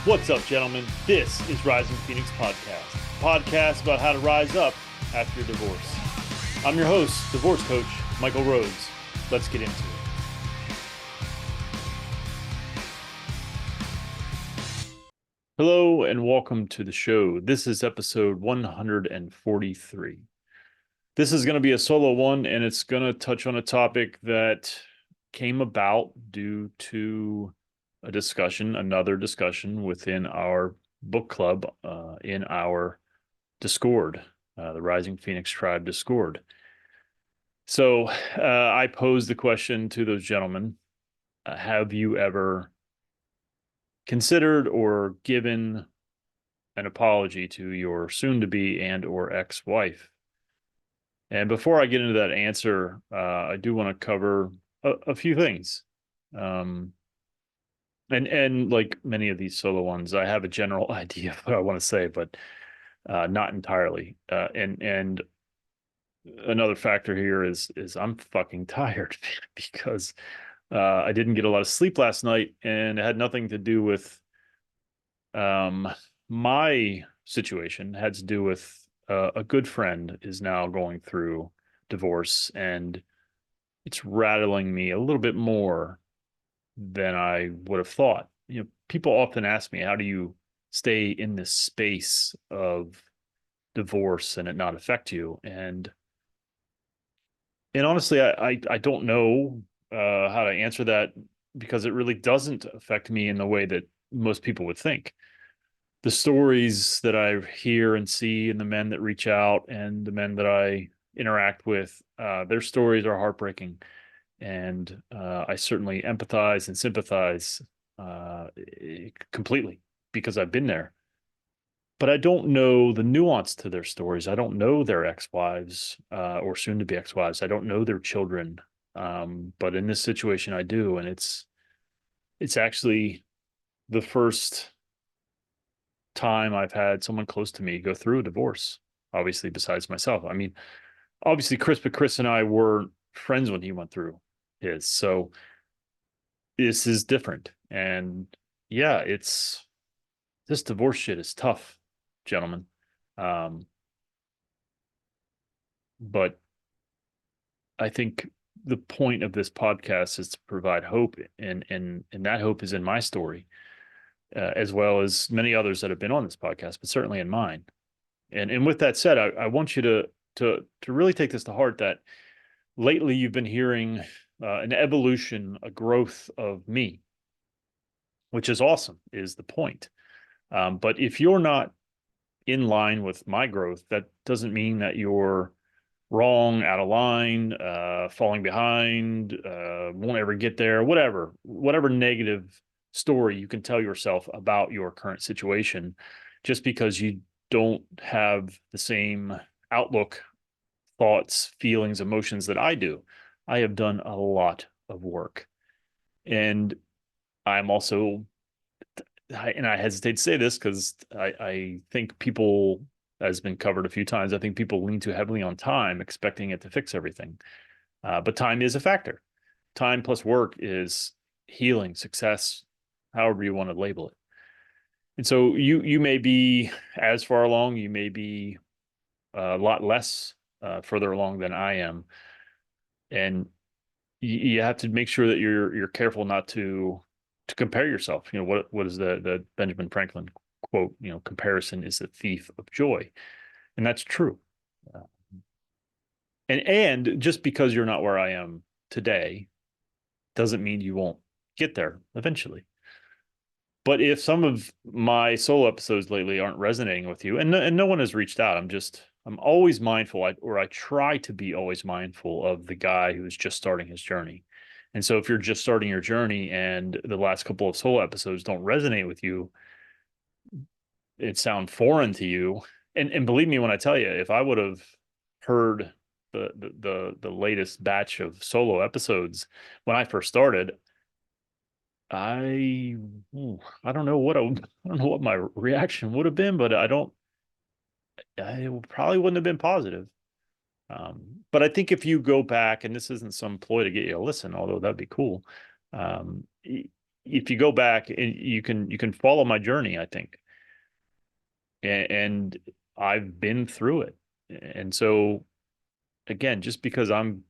What's up, gentlemen? This is Rising Phoenix Podcast about how to rise up after your divorce. I'm your host, divorce coach, Michael Rhodes. Let's get into it. Hello, and welcome to the show. This is episode 143. This is going to be a solo one, and it's going to touch on a topic that came about due to another discussion within our book club in our Discord, the Rising Phoenix Tribe Discord. So I posed the question to those gentlemen, have you ever considered or given an apology to your soon-to-be and or ex-wife? And before I get into that answer, I do want to cover a few things. And like many of these solo ones, I have a general idea of what I want to say, but not entirely. And another factor here is I'm fucking tired because I didn't get a lot of sleep last night, and it had nothing to do with my situation. It had to do with a good friend is now going through divorce, and it's rattling me a little bit more than I would have thought. You know, people often ask me, how do you stay in this space of divorce and it not affect you? And honestly, I don't know how to answer that, because it really doesn't affect me in the way that most people would think. The stories that I hear and see, and the men that reach out and the men that I interact with, their stories are heartbreaking. And I certainly empathize and sympathize completely, because I've been there. But I don't know the nuance to their stories. I don't know their ex-wives or soon-to-be ex-wives. I don't know their children. But in this situation, I do, and it's actually the first time I've had someone close to me go through a divorce. Obviously, besides myself. I mean, obviously, Chris and I were friends when he went through his. So this is different. And yeah, this divorce shit is tough, gentlemen. Um, but I think the point of this podcast is to provide hope, and that hope is in my story, as well as many others that have been on this podcast, but certainly in mine. And with that said, I want you to really take this to heart, that lately you've been hearing an evolution, a growth of me, which is awesome, is the point. But if you're not in line with my growth, that doesn't mean that you're wrong, out of line, falling behind, won't ever get there, whatever negative story you can tell yourself about your current situation, just because you don't have the same outlook, thoughts, feelings, emotions that I do. I have done a lot of work. And I'm also, and I hesitate to say this because I think people, has been covered a few times, I think people lean too heavily on time, expecting it to fix everything. But time is a factor. Time plus work is healing, success, however you want to label it. And so you may be as far along, you may be a lot less further along than I am, and you have to make sure that you're careful not to compare yourself. You know, what is the Benjamin Franklin quote? You know, comparison is the thief of joy, and that's true. Uh, and just because you're not where I am today doesn't mean you won't get there eventually. But if some of my solo episodes lately aren't resonating with you, and no one has reached out, I'm always mindful, or I try to be always mindful of the guy who's just starting his journey. And so if you're just starting your journey and the last couple of solo episodes don't resonate with you, it sound foreign to you. And believe me when I tell you, if I would have heard the latest batch of solo episodes when I first started, I I don't know what I don't know what my reaction would have been, but I probably wouldn't have been positive. But I think if you go back, and this isn't some ploy to get you to listen, although that'd be cool. if you go back and you can follow my journey, I think, and I've been through it. And so again, just because I'm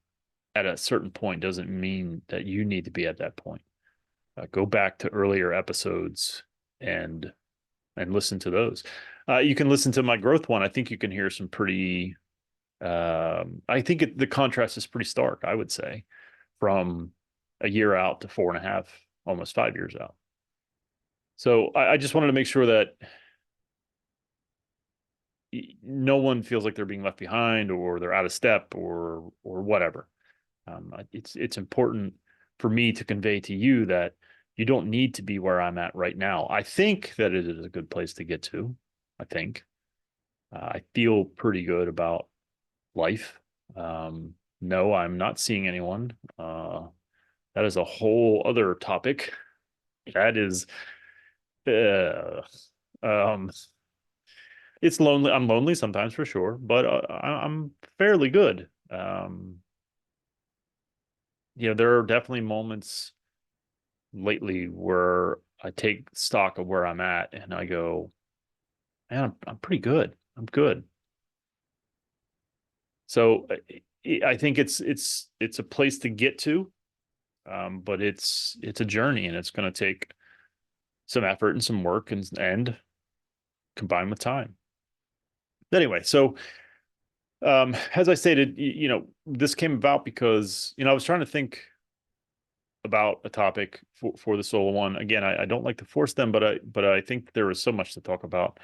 at a certain point doesn't mean that you need to be at that point. Go back to earlier episodes and listen to those. You can listen to my growth one. I think you can hear some pretty. I think the contrast is pretty stark, I would say, from a year out to 4.5, almost 5 years out. So I just wanted to make sure that no one feels like they're being left behind or they're out of step or whatever. It's important for me to convey to you that you don't need to be where I'm at right now. I think that it is a good place to get to. I think I feel pretty good about life. No, I'm not seeing anyone. That is a whole other topic. That is, uh, um, it's lonely. I'm lonely sometimes for sure, but I'm fairly good. There are definitely moments lately where I take stock of where I'm at and I go, man, I'm pretty good. I'm good. So I think it's a place to get to, but it's a journey and it's going to take some effort and some work and combined with time. Anyway, so as I stated, this came about because I was trying to think about a topic for the solo one. Again, I don't like to force them, but I think there is so much to talk about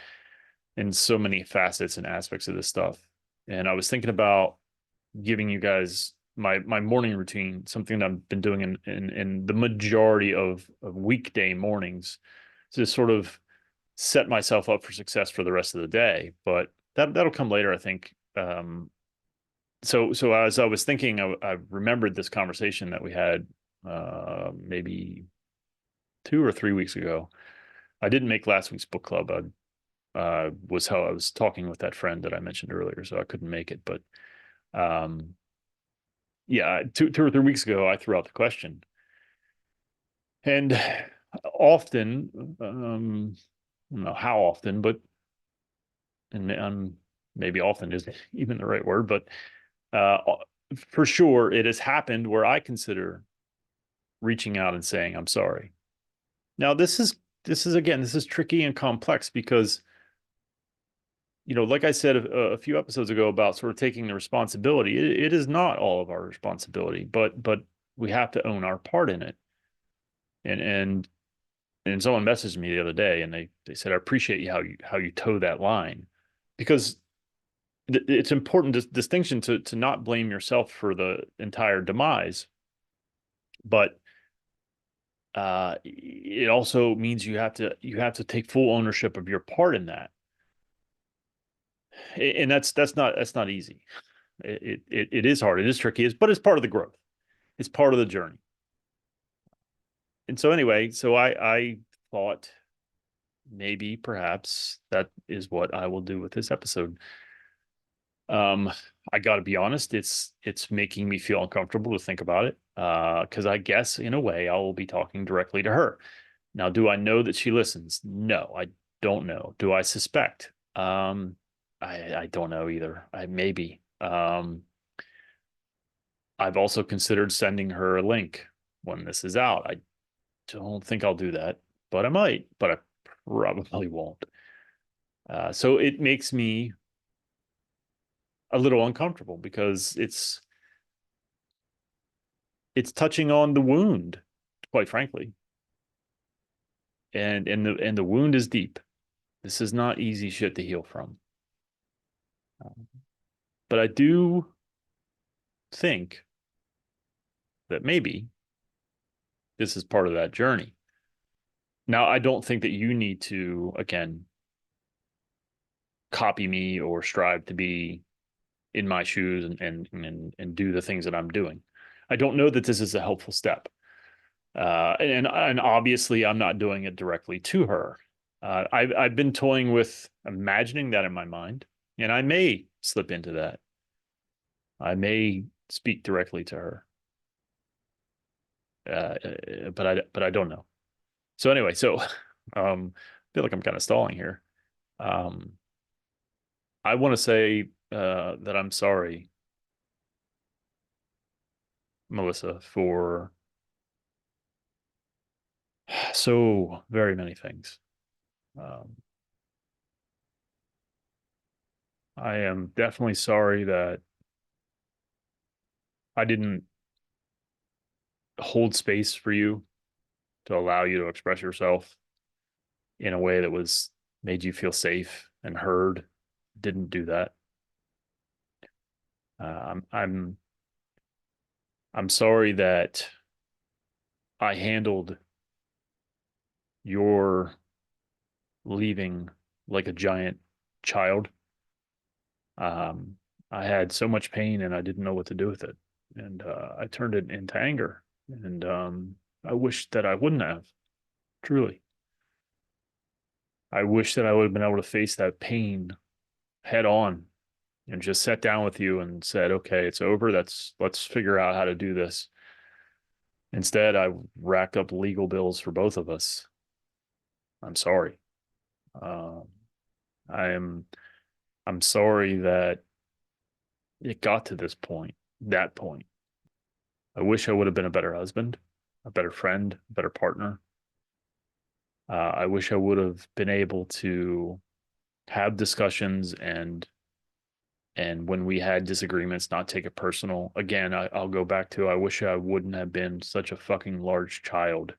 in so many facets and aspects of this stuff. And I was thinking about giving you guys my morning routine, something that I've been doing in the majority of weekday mornings to sort of set myself up for success for the rest of the day. But that'll come later, I think. So as I was thinking, I remembered this conversation that we had maybe 2 or 3 weeks ago. I didn't make last week's book club. Was how I was talking with that friend that I mentioned earlier, so I couldn't make it. But yeah, 2 or 3 weeks ago, I threw out the question, and often, I don't know how often, but and maybe often isn't even the right word, but uh, for sure, it has happened where I consider reaching out and saying I'm sorry. Now, this is tricky and complex because like I said a few episodes ago about sort of taking the responsibility, it is not all of our responsibility, but we have to own our part in it. And someone messaged me the other day and they said, I appreciate how you toe that line, because it's important distinction to not blame yourself for the entire demise, but it also means you have to take full ownership of your part in that. And that's not easy. It is hard. It is tricky, but it's part of the growth. It's part of the journey. And so anyway, so I thought maybe perhaps that is what I will do with this episode. I got to be honest, it's making me feel uncomfortable to think about it. Because I guess in a way I will be talking directly to her. Now, do I know that she listens? No, I don't know. Do I suspect? I don't know either. Maybe. I've also considered sending her a link when this is out. I don't think I'll do that, but I might, but I probably won't. So it makes me a little uncomfortable because it's touching on the wound, quite frankly. And the wound is deep. This is not easy shit to heal from. But I do think that maybe this is part of that journey. Now, I don't think that you need to, again, copy me or strive to be in my shoes and do the things that I'm doing. I don't know that this is a helpful step. And obviously I'm not doing it directly to her. I've been toying with imagining that in my mind, and I may slip into that. I may speak directly to her, but I don't know. So anyway, I feel like I'm kind of stalling here. Um, I want to say that I'm sorry, Melissa, for so very many things. Um, I am definitely sorry that I didn't hold space for you to allow you to express yourself in a way that was made you feel safe and heard. Didn't do that. I'm sorry that I handled your leaving like a giant child. Um, I had so much pain and I didn't know what to do with it, and I turned it into anger. And I wish that I wouldn't have. Truly, I wish that I would have been able to face that pain head on and just sat down with you and said, "Okay, it's over. Let's figure out how to do this." Instead, I racked up legal bills for both of us. I'm sorry. Um, I am I'm sorry that it got to this point, that point. I wish I would have been a better husband, a better friend, a better partner. I wish I would have been able to have discussions and when we had disagreements, not take it personal. Again, I'll go back to I wish I wouldn't have been such a fucking large child,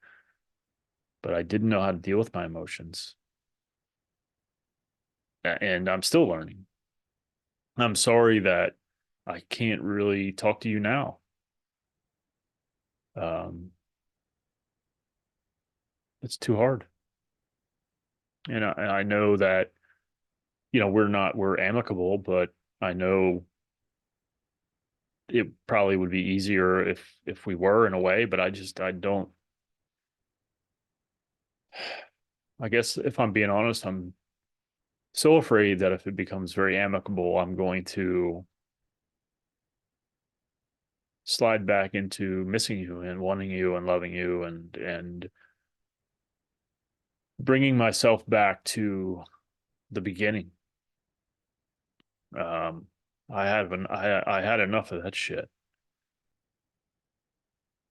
but I didn't know how to deal with my emotions, and I'm still learning. I'm sorry that I can't really talk to you now. Um, it's too hard. And I know that, we're amicable, but I know it probably would be easier if we were in a way, but I don't, I guess if I'm being honest, I'm so afraid that if it becomes very amicable, I'm going to slide back into missing you and wanting you and loving you and bringing myself back to the beginning. Um, I had enough of that shit.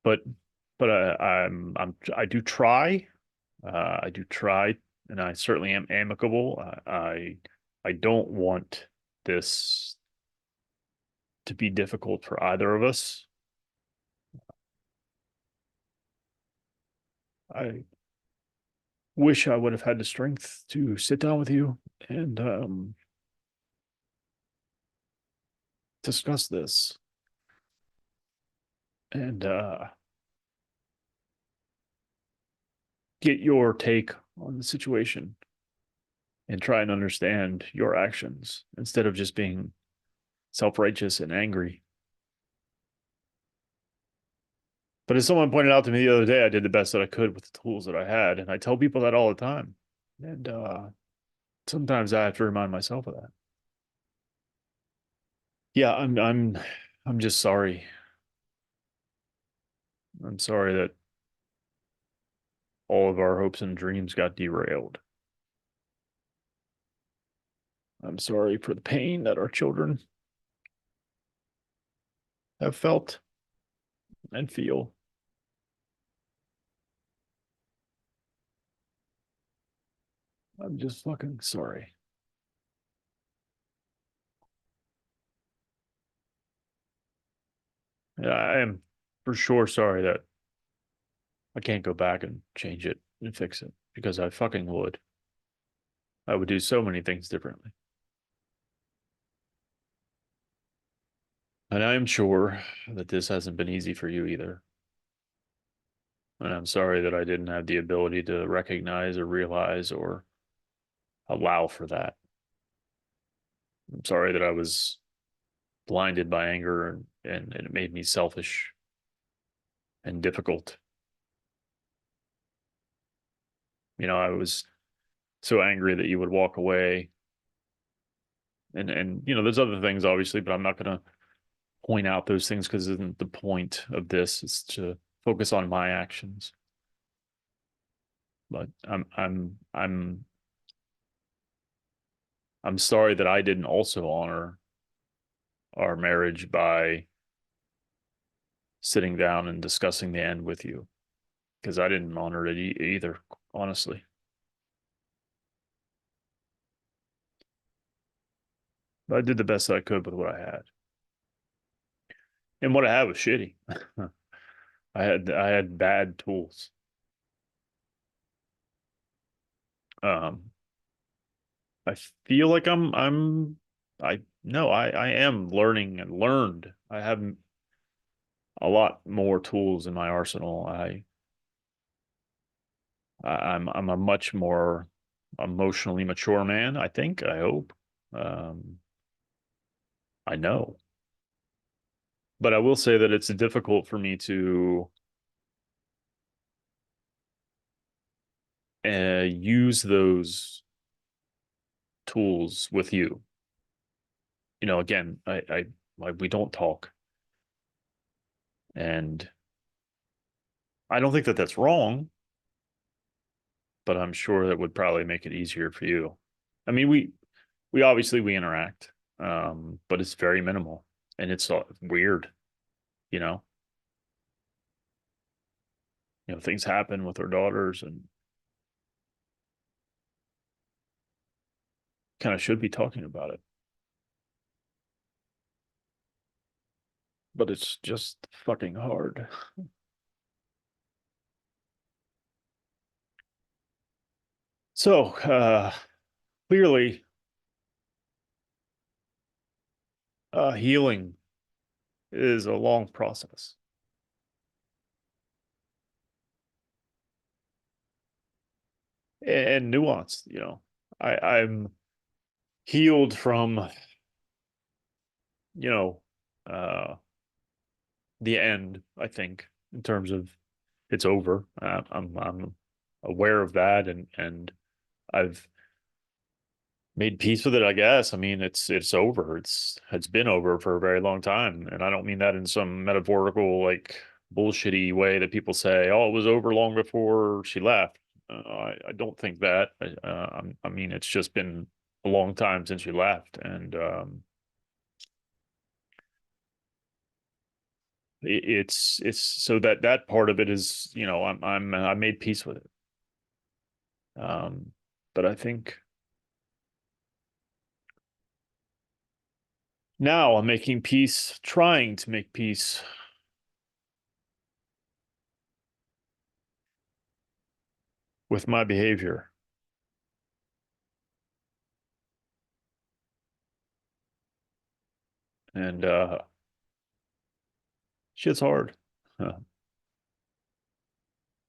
But I do try. I do try, and I certainly am amicable. I don't want this to be difficult for either of us. I wish I would have had the strength to sit down with you and discuss this and get your take on the situation and try and understand your actions instead of just being self-righteous and angry. But as someone pointed out to me the other day, I did the best that I could with the tools that I had, and I tell people that all the time. And sometimes I have to remind myself of that. Yeah, I'm just sorry. I'm sorry that all of our hopes and dreams got derailed. I'm sorry for the pain that our children have felt and feel. I'm just fucking sorry. Yeah, I am for sure sorry that I can't go back and change it and fix it because I fucking would. I would do so many things differently. And I am sure that this hasn't been easy for you either. And I'm sorry that I didn't have the ability to recognize or realize or allow for that. I'm sorry that I was blinded by anger and it made me selfish and difficult. I was so angry that you would walk away. And there's other things obviously, but I'm not gonna point out those things because isn't the point of this. It's to focus on my actions. But I'm sorry that I didn't also honor our marriage by sitting down and discussing the end with you, because I didn't honor it either, honestly. But I did the best I could with what I had, and what I had was shitty. I had bad tools. Um, I feel like I no, I am learning and learned. I have a lot more tools in my arsenal. I'm a much more emotionally mature man, I think, I hope. Um, I know. But I will say that it's difficult for me to use those tools with you. Again, we don't talk, and I don't think that that's wrong, but I'm sure that would probably make it easier for you. I mean, we obviously we interact, but it's very minimal, and it's weird, you know. Things happen with our daughters, and kind of should be talking about it, but it's just fucking hard. So, clearly, healing is a long process and nuanced. I'm healed from, you know, uh, the end, I think, in terms of it's over. I'm aware of that, and I've made peace with it, I guess. I mean, it's over. It's been over for a very long time, and I don't mean that in some metaphorical like bullshitty way that people say, "Oh, it was over long before she left." I don't think that. I mean, it's just been a long time since you left, and it's so that part of it is, I made peace with it. But I think now I'm making peace, trying to make peace with my behavior. And shit's hard. Huh.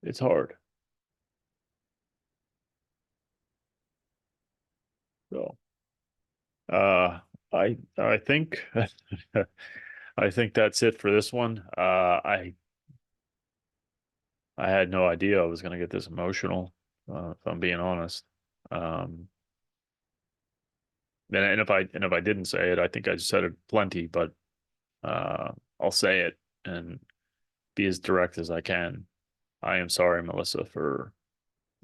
It's hard. So I think I think that's it for this one. I had no idea I was gonna get this emotional, if I'm being honest. Um and if I didn't say it, I think I said it plenty, but I'll say it and be as direct as I can. I am sorry, Melissa, for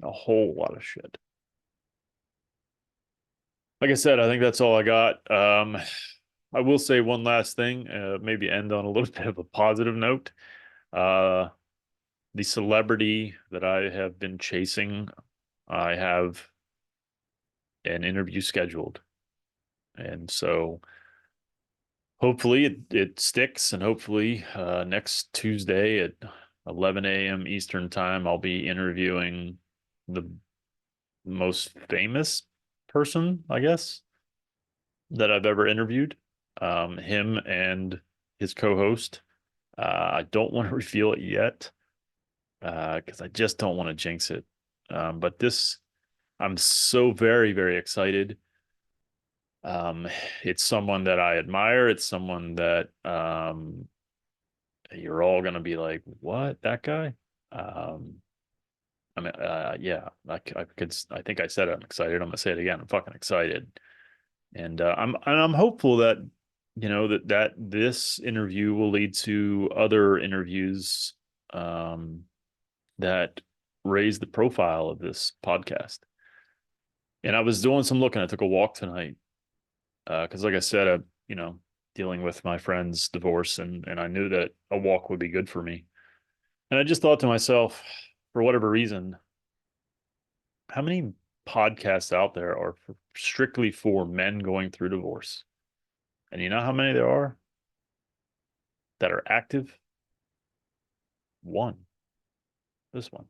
a whole lot of shit. Like I said, I think that's all I got. I will say one last thing, maybe end on a little bit of a positive note. Uh, the celebrity that I have been chasing, I have an interview scheduled. And so hopefully it sticks, and hopefully next Tuesday at 11 a.m. Eastern time, I'll be interviewing the most famous person, I guess, that I've ever interviewed. Him and his co-host. I don't want to reveal it yet because I just don't want to jinx it. But I'm so very, very excited. Um, it's someone that I admire. It's someone that you're all gonna be like, "What? That guy?" Um, I mean, yeah, I think I said it. I'm excited. I'm gonna say it again. I'm fucking excited. And I'm hopeful that that this interview will lead to other interviews, that raise the profile of this podcast. And I was doing some looking. I took a walk tonight because, like I said, dealing with my friend's divorce, and I knew that a walk would be good for me. And I just thought to myself, for whatever reason, how many podcasts out there are strictly for men going through divorce? And you know how many there are that are active? One. This one.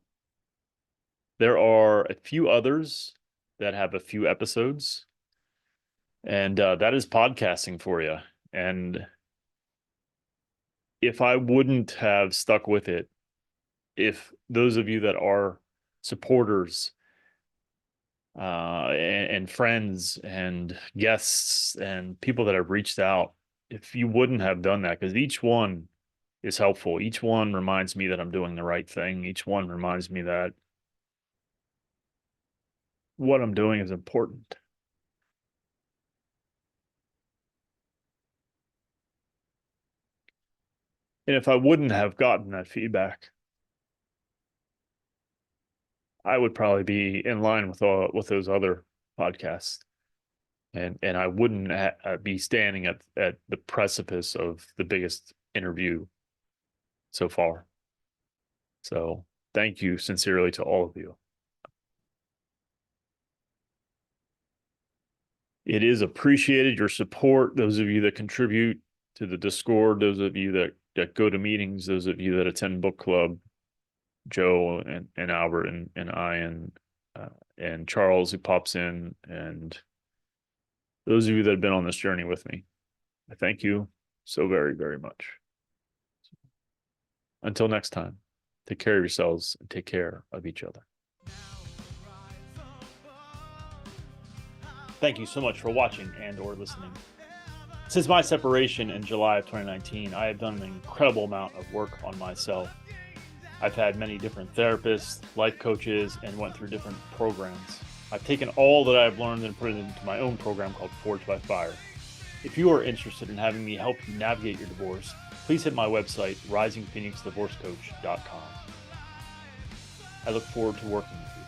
There are a few others that have a few episodes, and that is podcasting for you. And if I wouldn't have stuck with it, if those of you that are supporters and friends and guests and people that have reached out, if you wouldn't have done that, because each one is helpful. Each one reminds me that I'm doing the right thing. Each one reminds me that what I'm doing is important. And if I wouldn't have gotten that feedback, I would probably be in line with those other podcasts, and I wouldn't be standing at the precipice of the biggest interview so far. So thank you sincerely to all of you. It is appreciated, your support, those of you that contribute to the Discord, those of you that go to meetings, those of you that attend book club, Joe and Albert and I and Charles who pops in, and those of you that have been on this journey with me. I thank you so very, very much. Until next time, take care of yourselves and take care of each other. Thank you so much for watching and or listening. Since my separation in July of 2019, I have done an incredible amount of work on myself. I've had many different therapists, life coaches, and went through different programs. I've taken all that I've learned and put it into my own program called Forged by Fire. If you are interested in having me help you navigate your divorce, please hit my website, risingphoenixdivorcecoach.com. I look forward to working with you.